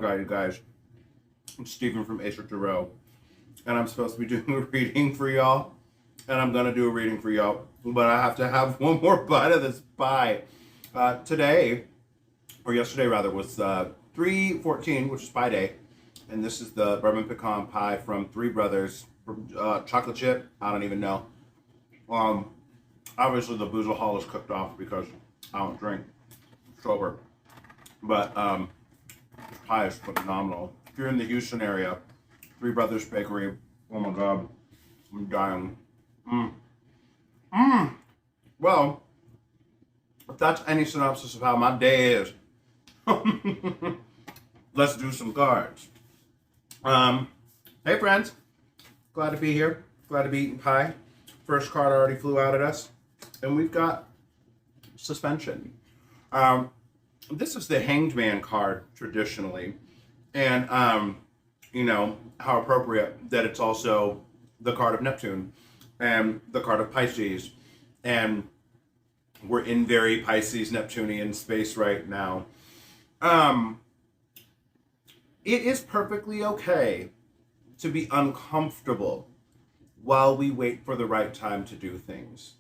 god, you guys. I'm Stephen from Acer Tarot, and I'm supposed to be doing a reading for y'all, and I'm gonna do a reading for y'all, but I have to have one more bite of this pie. Today, or yesterday rather, was 3/14, which is Pie Day, and this is the bourbon pecan pie from Three Brothers, chocolate chip. I don't even know. Obviously the booze hall is cooked off because I don't drink sober, but this pie is phenomenal. If you're in the Houston area, Three Brothers Bakery. Oh my god, I'm dying. Well, if that's any synopsis of how my day is, let's do some cards. Hey friends, glad to be here. Glad to be eating pie. First card already flew out at us, and we've got suspension. This is the Hanged Man card traditionally, and you know how appropriate that it's also the card of Neptune and the card of Pisces, and we're in very Pisces Neptunian space right now. It is perfectly okay to be uncomfortable while we wait for the right time to do things.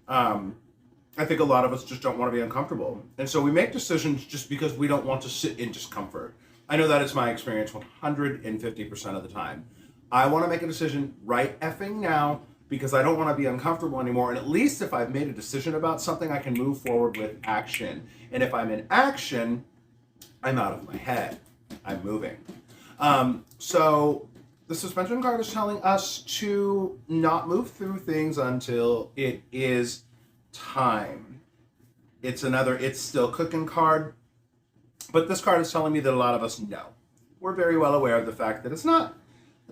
I think a lot of us just don't want to be uncomfortable. And so we make decisions just because we don't want to sit in discomfort. I know that is my experience 150% of the time. I want to make a decision right effing now because I don't want to be uncomfortable anymore. And at least if I've made a decision about something, I can move forward with action. And if I'm in action, I'm out of my head. I'm moving. So the suspension card is telling us to not move through things until it is time. It's still cooking card, but this card is telling me that a lot of us know. We're very well aware of the fact that the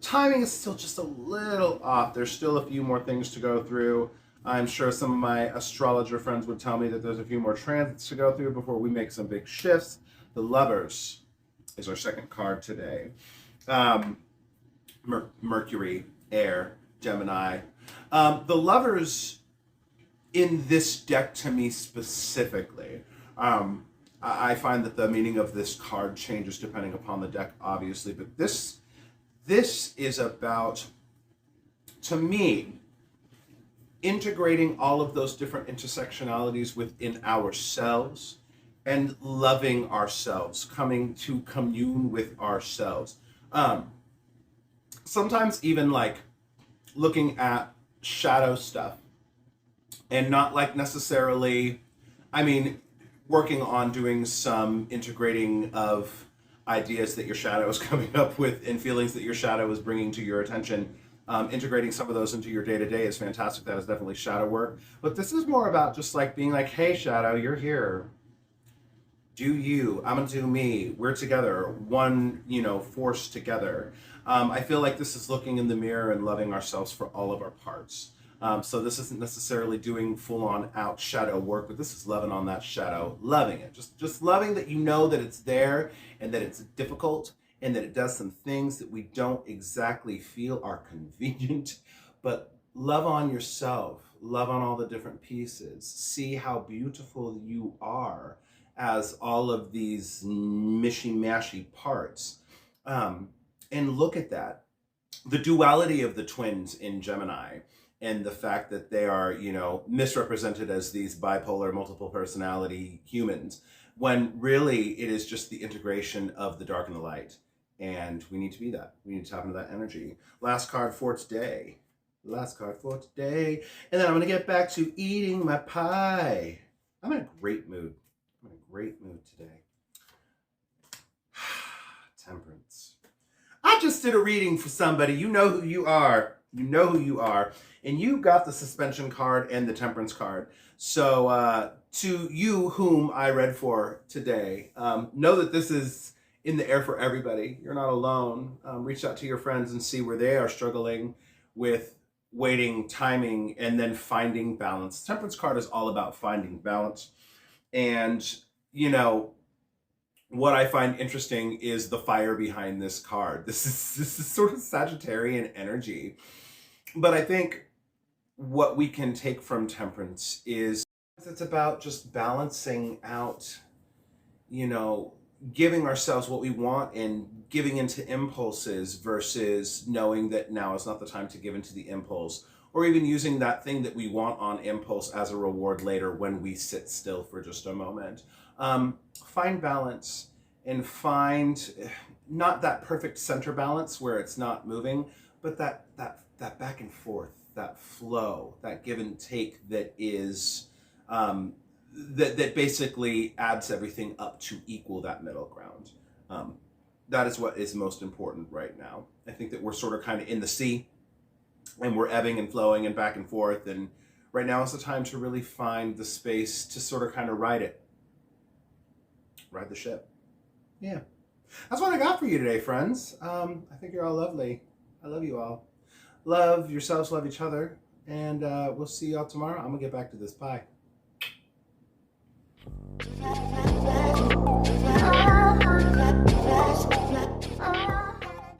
timing is still just a little off. There's still a few more things to go through. I'm sure some of my astrologer friends would tell me that there's a few more transits to go through before we make some big shifts. The Lovers is our second card today. Mercury, Air, Gemini. The Lovers in this deck, to me specifically, I find that the meaning of this card changes depending upon the deck, obviously, but this is about, to me, integrating all of those different intersectionalities within ourselves and loving ourselves, coming to commune with ourselves. Sometimes even like looking at shadow stuff and not like necessarily, working on doing some integrating of ideas that your shadow is coming up with and feelings that your shadow is bringing to your attention. Integrating some of those into your day-to-day is fantastic. That is definitely shadow work. But this is more about just like being like, hey, shadow, you're here. Do you, I'm gonna do me. We're together, one, force together. I feel like this is looking in the mirror and loving ourselves for all of our parts. So this isn't necessarily doing full-on out shadow work, but this is loving on that shadow, loving it. Just loving that you know that it's there and that it's difficult and that it does some things that we don't exactly feel are convenient, but love on yourself, love on all the different pieces. See how beautiful you are as all of these mishy-mashy parts. And look at that. The duality of the twins in Gemini and the fact that they are, misrepresented as these bipolar, multiple personality humans, when really it is just the integration of the dark and the light. And we need to be that. We need to tap into that energy. Last card for today. Last card for today. And then I'm going to get back to eating my pie. I'm in a great mood. I'm in a great mood today. Temperance. I just did a reading for somebody. You know who you are. You know who you are. And you got the suspension card and the temperance card. So to you whom I read for today, know that this is in the air for everybody. You're not alone. Reach out to your friends and see where they are struggling with waiting, timing, and then finding balance. Temperance card is all about finding balance. And, what I find interesting is the fire behind this card. This is sort of Sagittarian energy. But I think what we can take from temperance is it's about just balancing out, giving ourselves what we want and giving into impulses versus knowing that now is not the time to give into the impulse, or even using that thing that we want on impulse as a reward later when we sit still for just a moment. Find balance and find not that perfect center balance where it's not moving, but that back and forth, that flow, that give and take that is that basically adds everything up to equal that middle ground. That is what is most important right now. I think that we're sort of kind of in the sea and we're ebbing and flowing and back and forth. And right now is the time to really find the space to sort of kind of ride it, ride the ship. Yeah. That's what I got for you today, friends. I think you're all lovely. I love you all. Love yourselves, love each other. And we'll see y'all tomorrow. I'm going to get back to this pie.